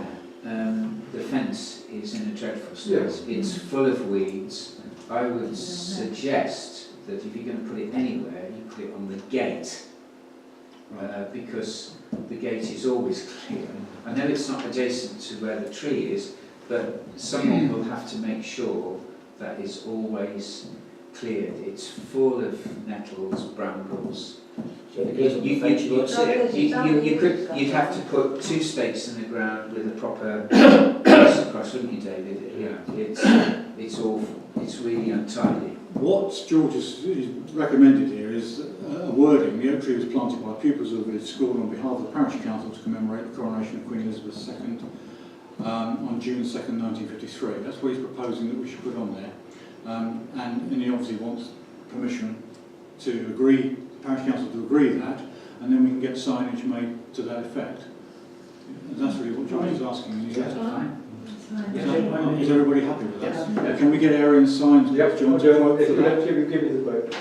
the fence is in a dreadful state. Yes. It's full of weeds. I would suggest that if you're going to put it anywhere, you put it on the gate. Because the gate is always clear. I know it's not adjacent to where the tree is, but someone will have to make sure that is always cleared. It's full of nettles, brambles. You'd have to put 2 stakes in the ground with a proper piece across, wouldn't you, David? It's awful. It's really untidy. What George has recommended here is a wording. The oak tree was planted by pupils of the school on behalf of the Parish Council to commemorate the coronation of Queen Elizabeth II on June 2nd, 1953. That's what he's proposing that we should put on there. And he obviously wants permission to agree, the Parish Council to agree that, and then we can get signage made to that effect. And that's really what George is asking. And he's That's fine. Is everybody happy with that? Can we get Arian signs? Yep, John, I'll to do quote it. for that? If you give me the quote.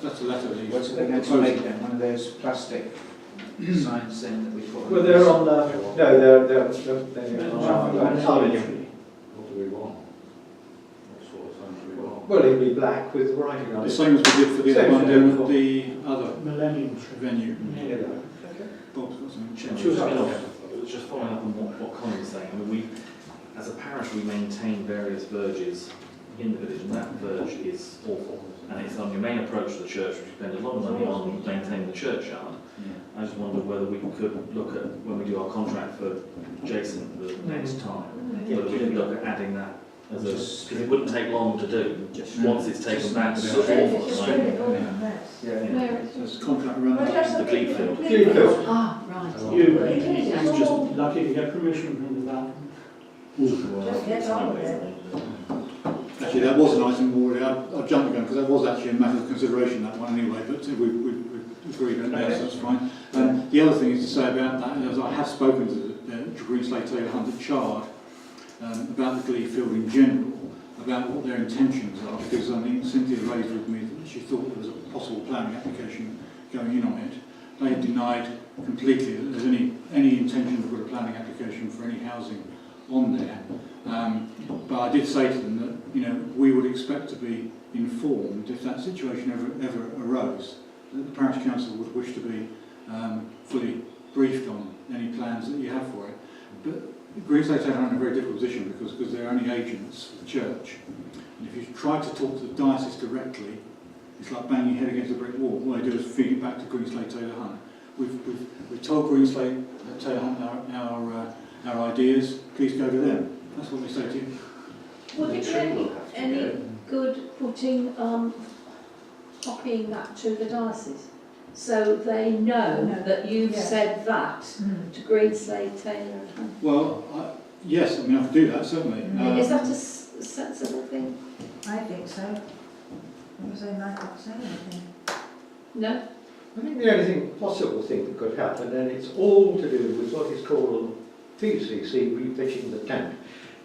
That's a letter that he's What are they going to proposing. make then? One of those plastic signs then that we put on? Well, they're on, no, they're aluminium. What do we want? What sort of sign do we want? Well, it'll be black with writing on The it. same as we did for the Same other one as down before. at the other Millennium tree. venue. Yeah. Bob's got something. Just following up on what Connie was saying, I mean, we, as a parish, we maintain various verges in the village, and that verge is awful. And it's on your main approach to the church, which we spend a lot of money on maintaining the churchyard. I just wondered whether we could look at, when we do our contract for Jason the next time, whether we could look at adding that as a, because it wouldn't take long to do, once it's taken back, it's awful at the moment. Where is So it? it's contract running. The Glebe Field. Ah, right. It's just lucky to get permission from the back. Just get on with it. Actually, that was an item already. I've jumped again because that was actually a matter of consideration, that one anyway, but we agreed on that, so that's fine. The other thing is to say about that is I have spoken to Green Slate Taylor Hunt at Chard about the Glebe Field in general, about what their intentions are, because I think Cynthia raised with me that she thought there was a possible planning application going in on it. They had denied completely that there's any intention to put a planning application for any housing on there. But I did say to them that we would expect to be informed if that situation ever arose, that the Parish Council would wish to be fully briefed on any plans that you have for it. But Green Slate are in a very difficult position because they're only agents for the church. And if you try to talk to the diocese directly, it's like banging your head against a brick wall. All they do is feed it back to Green Slate Taylor Hunt. We've told Green Slate Taylor Hunt our ideas. Please go to them. That's what they say to you. Would it be any good copying that to the diocese? So they know that you've said that to Green Slate, Taylor and Hunt? Well, yes, I mean, I could do that, certainly. Is that a sensible thing? I think so. Because they might not say anything. No? I think the only possible thing that could happen, and it's all to do with what is called PCC, repitching the tent,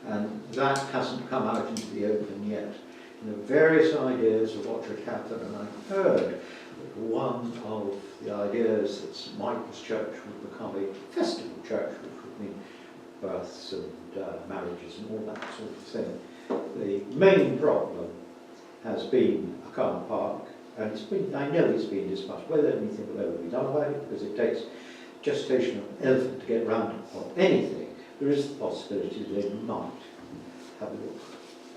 and that hasn't come out into the open yet. There are various ideas of what should happen, and I've heard that one of the ideas that St Michael's Church would become a festival church, which would mean births and marriages and all that sort of thing. The main problem has been a car park, and I know it's been discussed whether anything will ever be done about it, because it takes gestation of an elephant to get round on anything. There is the possibility they might have a look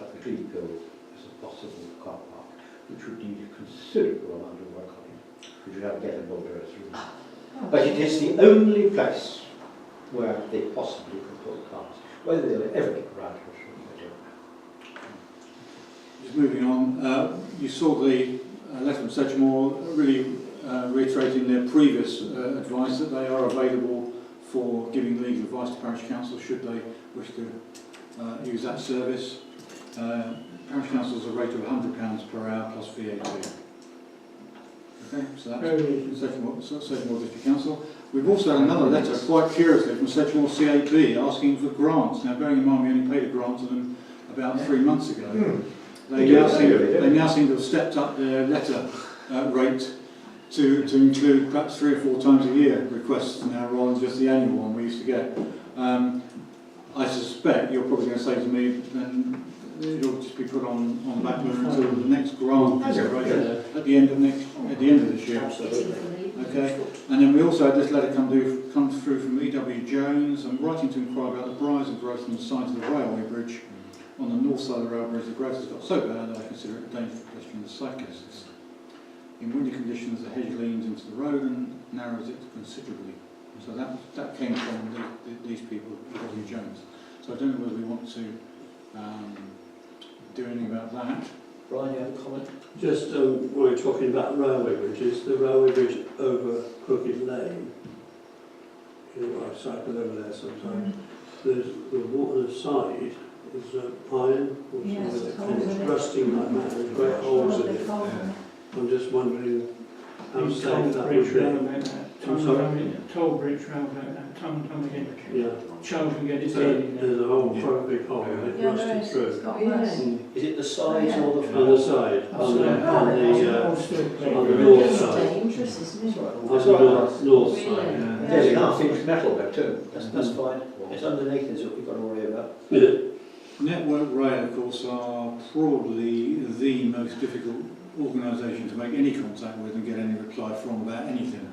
at the Glebe Field as a possible car park, which would need a considerable amount of work on it, which would have to get a builder through. But it is the only place where they possibly could put cars. Whether they'll ever get around to it, I don't know. Just moving on, you saw the letter from Sedgemoor really reiterating their previous advice that they are available for giving legal advice to Parish Council should they wish to use that service. Parish Council is a rate of £100 per hour plus VAT. Okay, so that's Sedgemoor District Council. We've also had another letter, quite curiously, from Sedgemoor CAB asking for grants. Now, bearing in mind we only paid a grant to them about 3 months ago. They now seem to have stepped up their letter rate to include perhaps 3 or 4 times a year requests now rather than just the annual one we used to get. I suspect you're probably going to say to me, then it'll just be put on the back burner until the next grant consideration at the end of this year. Okay. And then we also had this letter come through from E.W. Jones. I'm writing to inquire about the rise and growth on the side of the railway bridge. On the north side of the railway bridge, the growth has got so bad that I consider it a danger for pedestrians and cyclists. In windy conditions, the hedge leans into the road and narrows it considerably. So that came from these people, E.W. Jones. So I don't know whether we want to do anything about that. Brian, you have a comment? Just when we're talking about railway bridges, the railway bridge over Crooked Lane, you know, I cycle over there sometimes, there's the side is iron, or Yes, something, and it's rusting like that, there's great holes in it. I'm just wondering how safe that would be. Toll bridge round about that, time again. Yeah. Child can get his So head in there. there's a whole quite big hole and it rusted through. Is it the sides or the On the side, on the north side. Dangerous, isn't it? On the north side. Really? There's enough it's metal there too. That's fine. It's underneath is what we've got to worry about. Yeah. Network Rail, of course, are probably the most difficult organisation to make any contact with and get any reply from about anything.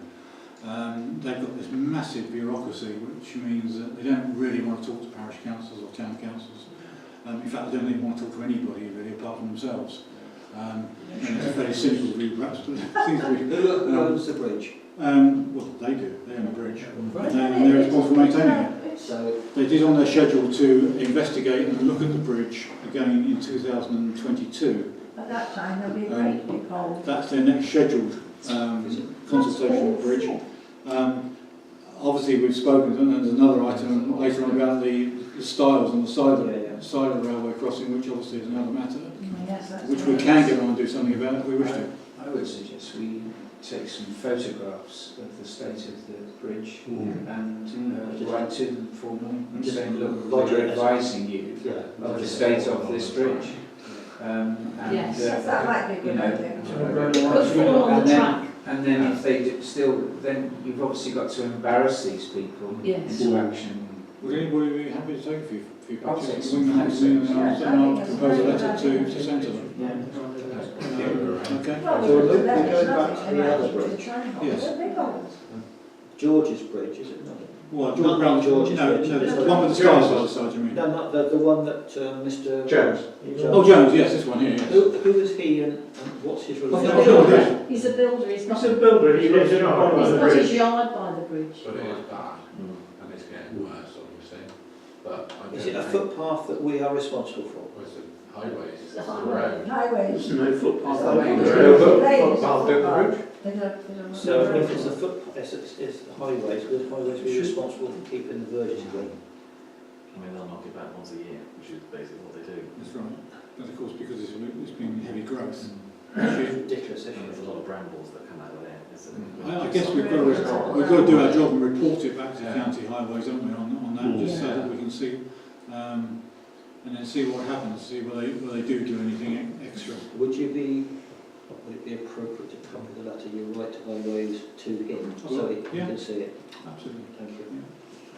They've got this massive bureaucracy, which means that they don't really want to talk to parish councils or town councils. In fact, they don't even want to talk to anybody really, apart from themselves. And it's a very cynical view, perhaps, but it seems to be. Who owns the bridge? Well, they do. They own the bridge, and they're responsible for maintaining it. So They did on their schedule to investigate and look at the bridge again in 2022. At that time, there'll be a great big hole. That's their next scheduled consultation of the bridge. Obviously, we've spoken, and there's another item later on about the stiles on the side of the railway crossing, which obviously is another matter, Yes, that's which we can get on and do something about if we wish to. I would suggest we take some photographs of the state of the bridge and write to them formally and saying, look, we're advising you of the state of this bridge. Yes. That might be a good idea. Good fall on the track. And then if they still, then you've obviously got to embarrass these people Yes. into action. Would anybody be happy to take a few I'll pictures? take some Bring them up to me and Yes, I I'll think it's propose a a letter very to send to them. Okay? Well, So we we're could let going it back slide to the other into bridge. the train hole. Yes. They're big holes. George's Bridge, is it not? What, Not George's no, bridge. the one with the stars by the side, you mean? No, not the one that Mr. Jones. Oh, Jones, yes, this one here, yes. Who is he and what's his Oh, relation? He's a builder, he's not. He's a builder, he lives in the bottom of He's the got his bridge. yard by the bridge. But it is bad, and it's getting worse, obviously. But I Is it a don't think- footpath that we are responsible for? Well, it's a highway, It's it's a a highway. road. Highways. No footpath. So if it's a footpath, it's the highways, will the highways be responsible for keeping the verges clean? I mean, they'll knock it back once a year, which is basically what they do. That's right. But of course, because it's been heavy growth. It's ridiculous, And isn't there's a it? lot of brambles that come out of there. I guess we've got to do our job and report it back to county highways, haven't we, on that, just so that we can see, and then see what happens, see whether they do anything extra. Would it be appropriate to copy the letter you write to highways to him, so he Yeah. can see it? Absolutely. Thank you.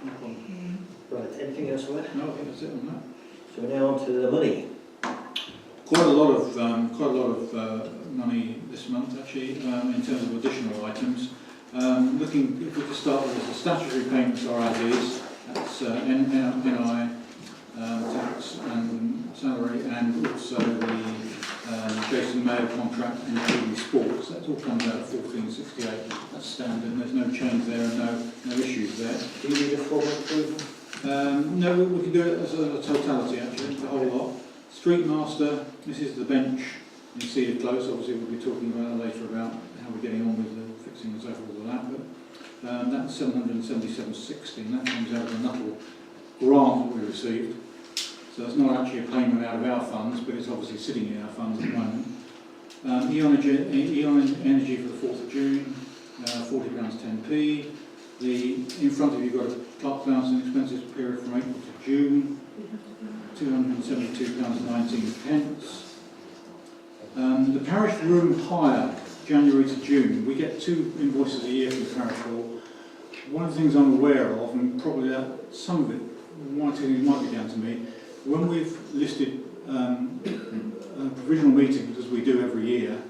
No problem. Right, anything else, Red? No, I think that's it on that. So we're now on to the money. Quite a lot of money this month actually in terms of additional items. Looking, if we could start with the statutory payments are as is. That's NI, tax and salary, and also the Jason Mayo contract and Jubilee Sports. That all comes out of 1468. That's standard. There's no change there and no issues there. Do you need a formal approval? No, we can do it as a totality actually, the whole lot. Street Master, this is the bench in Cedar Close. Obviously we'll be talking about later about how we're getting on with the fixing and so forth of that. But that's 777.60 and that comes out of the Nuttall grant that we received. So it's not actually a payment out of our funds, but it's obviously sitting in our funds at the moment. Eon Energy for the 4th of June, £40.10p. In front of you got a Clark Flowers and expenses period from April to June, £272.19. The parish room hire, January to June. We get 2 invoices a year from the parish hall. One of the things I'm aware of, and probably some of it, one or two things might be down to me, when we've listed provisional meetings, as we do every year,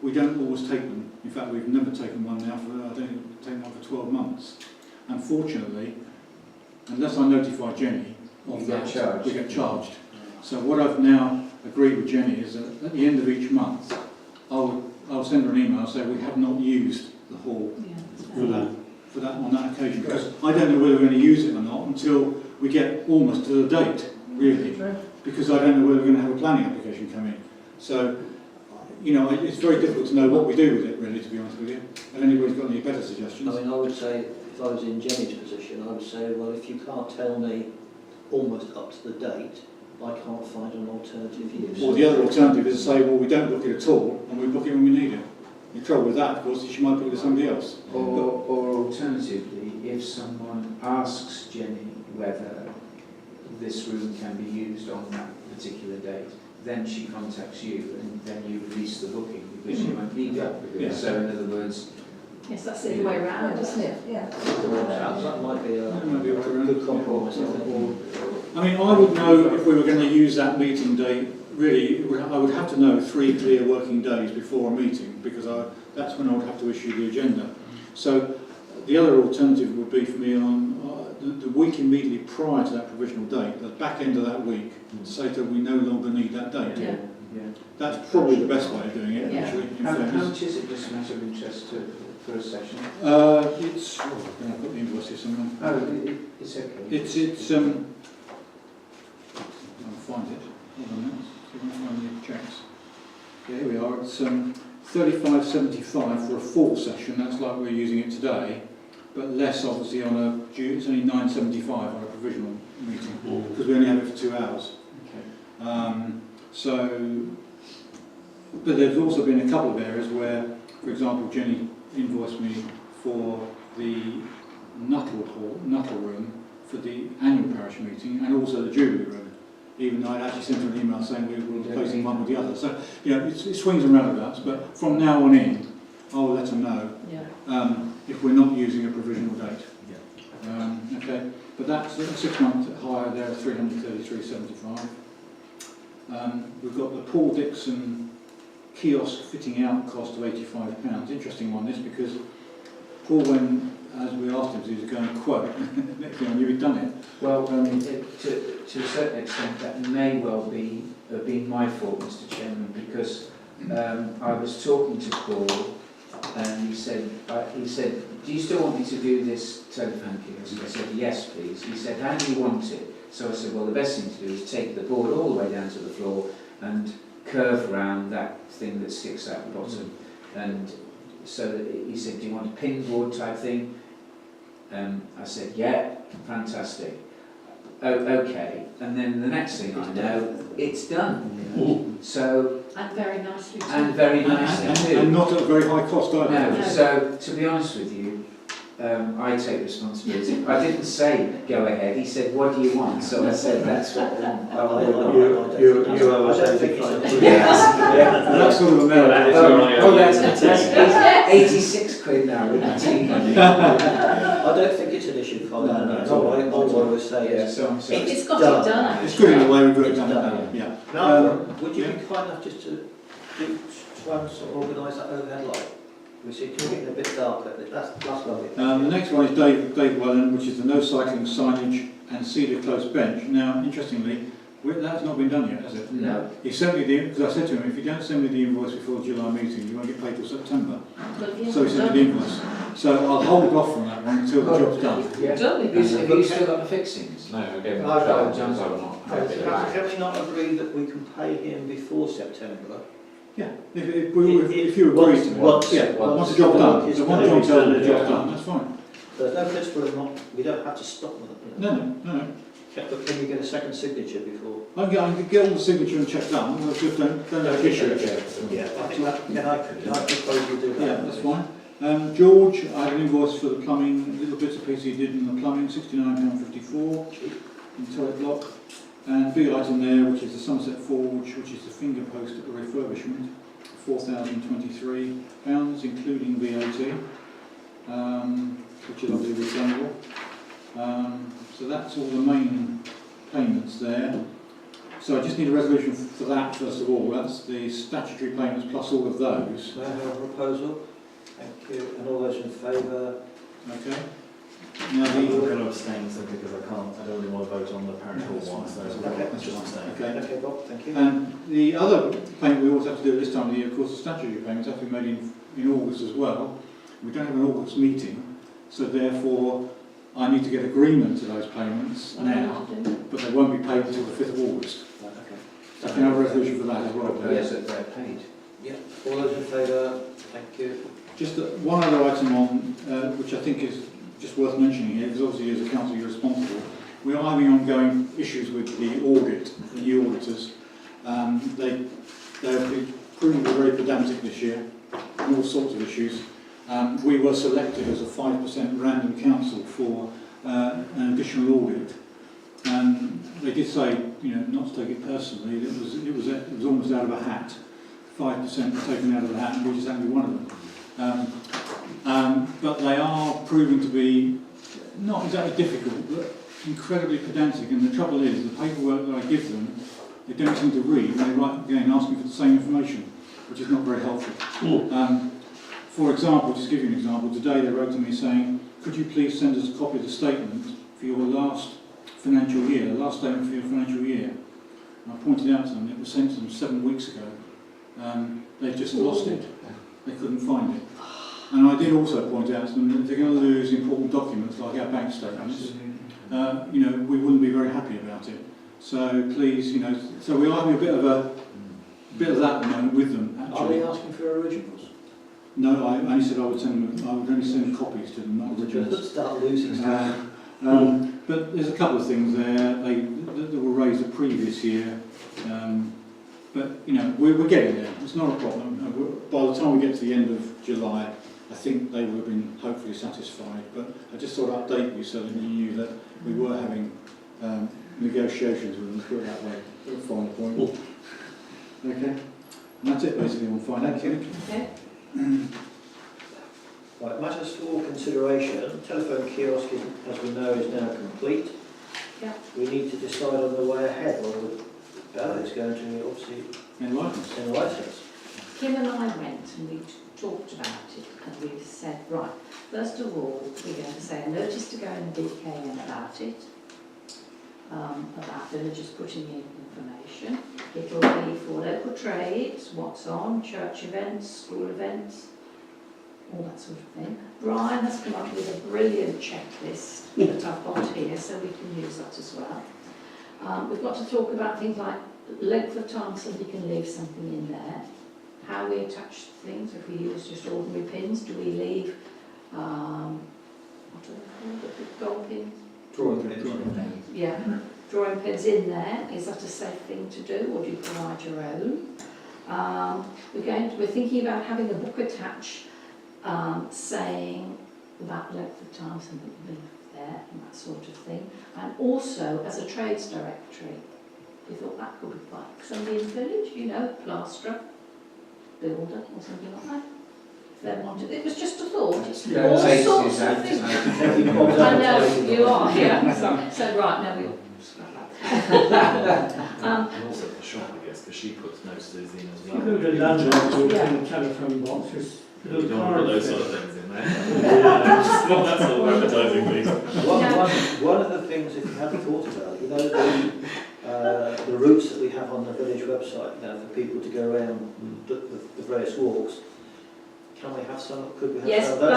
we don't always take them. In fact, we've never taken one now for, I don't think we've taken one for 12 months. Unfortunately, unless I notify Jenny of that, we get charged. So what I've now agreed with Jenny is that at the end of each month, I'll send her an email and say we have not used the hall for that on that occasion, because I don't know whether we're going to use it or not until we get almost to the date, really, because I don't know whether we're going to have a planning application come in. So, you know, it's very difficult to know what we do with it, really, to be honest with you. Have anybody's got any better suggestions? I mean, I would say, if I was in Jenny's position, I would say, well, if you can't tell me almost up to the date, I can't find an alternative use. Or the other alternative is to say, well, we don't book it at all, and we book it when we need it. The trouble with that, of course, is she might book it to somebody else. Or alternatively, if someone asks Jenny whether this room can be used on that particular date, then she contacts you and then you release the booking because she won't need it. Yeah. So in other words, Yes, that's the other way around, isn't it? Yeah. That might be a good compromise, I think. I mean, I would know if we were going to use that meeting date, really, I would have to know 3 clear working days before a meeting, because that's when I would have to issue the agenda. So the other alternative would be for me on the week immediately prior to that provisional date, the back end of that week, to say that we no longer need that date. Yeah. That's probably the best way of doing it, Yeah. actually, in how fairness. much is it, just a matter of interest for a session? It's, I'm going to put the invoice here somewhere. Oh, it's okay. It's I'll find it. Hold on a minute. See if I can find the checks. Yeah, here we are. It's £35.75 for a full session. That's like we're using it today, but less obviously on it's only £9.75 on a provisional meeting because we only have it for 2 hours. Okay. But there's also been a couple of areas where, for example, Jenny invoiced me for the Nuttall room for the annual parish meeting and also the Jubilee Room, even though I'd actually sent her an email saying we were replacing one with the other. So, you know, it swings and roundabouts, but from now on in, I'll let her know if we're not using a provisional date. Okay, but that's a 6-month hire there of £333.75. We've got the Paul Dixon kiosk fitting out cost of £85. Interesting one this, because Paul, as we asked him to go and quote, next thing I knew he'd done it. Well, to a certain extent that may well have been my fault, Mr. Chairman, because I was talking to Paul and he said, do you still want me to do this telephone kiosk? I said, yes, please. He said, how do you want it? So I said, well, the best thing to do is take the board all the way down to the floor and curve around that thing that sticks out the bottom. And so he said, do you want a pin board type thing? I said, yeah, fantastic. Oh, okay. And then the next thing I know, it's done. So And very nicely too. and very nicely too. And not at a very high cost either. No, so to be honest with you, I take responsibility. I didn't say go ahead. He said, what do you want? So I said, that's what I That's sort of a merit. that's 86 quid now with the tea money. I don't think it's an issue for that. All I was saying is, So I'm sorry. It's got it done. It's good in the way we've got it done. Done. Yeah. now, would you be kind enough just to try and sort of organise that overhead light? We see it's getting a bit darker. That's lovely. The next one is Dave Welland, which is the no cycling signage and Cedar Close bench. Now, interestingly, That's not been done yet, has it? No. He sent me because I said to him, if you don't send me the invoice before the July meeting, you won't get paid till September. So he sent me the invoice. So I'll hold off from that one until the job's done. Yeah. Have you still got the fixings? No, again, No, I don't. I'm not happy with that. Can we not agree that we can pay him before September? Yeah, if you agree to it. Once Once the job's done, so once John tells me the job's done, that's fine. There's no principle of not, we don't have to stop them. No. But can you get a second signature before? I can get all the signature and check done, we'll just don't have issue it. Yeah, I think that, can I propose we do that? Yeah, that's fine. George, I had an invoice for the plumbing, little bits of piece he did in the plumbing, £69.54 in Turret Block. And big item there, which is the Somerset Forge, which is the finger post at the refurbishment, £4,023, including VAT, which is obviously refundable. So that's all the main payments there. So I just need a resolution for that first of all. That's the statutory payments plus all of those. May I have a proposal? Thank you. And all those in favour? Okay. Now I'm the going to abstain simply because I don't really want to vote on the parish hall one, so I'll just abstain. okay. Okay, Bob, thank you. And the other payment we always have to do at this time of the year, of course, the statutory payments have to be made in August as well. We don't have an August meeting, so therefore I need to get agreement to those payments now, but they won't be paid until the 5th of August. Right, okay. So I can have a resolution for that as well. Yes, that they're paid. Yeah, all those in favour? Thank you. Just one other item on, which I think is just worth mentioning here, because obviously as a council you're responsible. We are having ongoing issues with the audit, the new auditors. They have been proving very pedantic this year, on all sorts of issues. We were selected as a 5% random council for an additional audit. And they did say, not to take it personally, it was almost out of a hat. 5% taken out of the hat, and we just happened to be one of them. But they are proving to be not exactly difficult, but incredibly pedantic. And the trouble is, the paperwork that I give them, they don't seem to read. They write again asking for the same information, which is not very helpful. For example, just to give you an example, today they wrote to me saying, could you please send us a copy of the statement for your last financial year, the last statement for your financial year. And I pointed out to them, it was sent to them 7 weeks ago. They just lost it. They couldn't find it. And I did also point out to them that if they're going to lose important documents like our bank statements, we wouldn't be very happy about it. So please, so we are having a bit of that at the moment with them. Actually. Are they asking for originals? No, I only said I would only send copies to them, not originals. Start losing stuff. But there's a couple of things there that were raised the previous year. But we're getting there. It's not a problem. By the time we get to the end of July, I think they will have been hopefully satisfied. But I just thought I'd update you so that you knew that we were having negotiations with them. Put it that way. Put a final point. Okay. And that's it basically on finance. Okay. Right, matters for consideration. Telephone kiosk, as we know, is now complete. Yeah. We need to decide on the way ahead. Well, Bella is going to obviously enlighten us. Kim and I went and we talked about it, and we said, right, first of all, we're going to say a notice to go in the DKN about it, about villagers putting in information. It will be for local trades, what's on, church events, school events, all that sort of thing. Brian has come up with a brilliant checklist that I've got here, so we can use that as well. We've got to talk about things like length of time somebody can leave something in there, how we attach things. If we use just ordinary pins, do we leave, what are they called, the gold pins? Drawing pins. Yeah, drawing pins in there. Is that a safe thing to do, or do you provide your own? We're thinking about having a book attached saying about length of time somebody can leave there and that sort of thing. And also as a trades directory. We thought that could be quite somebody in the village, plasterer, builder or something like that. If they wanted, it was just a thought. All sorts of things. I know, you are, yeah. So right, now we'll scrap that. And also the shop, I guess, because she puts notices in as well. You could have landlords in the telephone boxes. You don't want to put those sort of things in there. That's not advertising thing. One of the things, if you haven't thought about it, the routes that we have on the village website now for people to go around the various walks. Can we have some? Could we have Yes, some of those?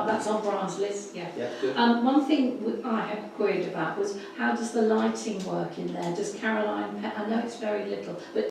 that's on Brian's list, yeah. Yeah, good. One thing I had queried about was how does the lighting work in there? Does Caroline, I know it's very little, but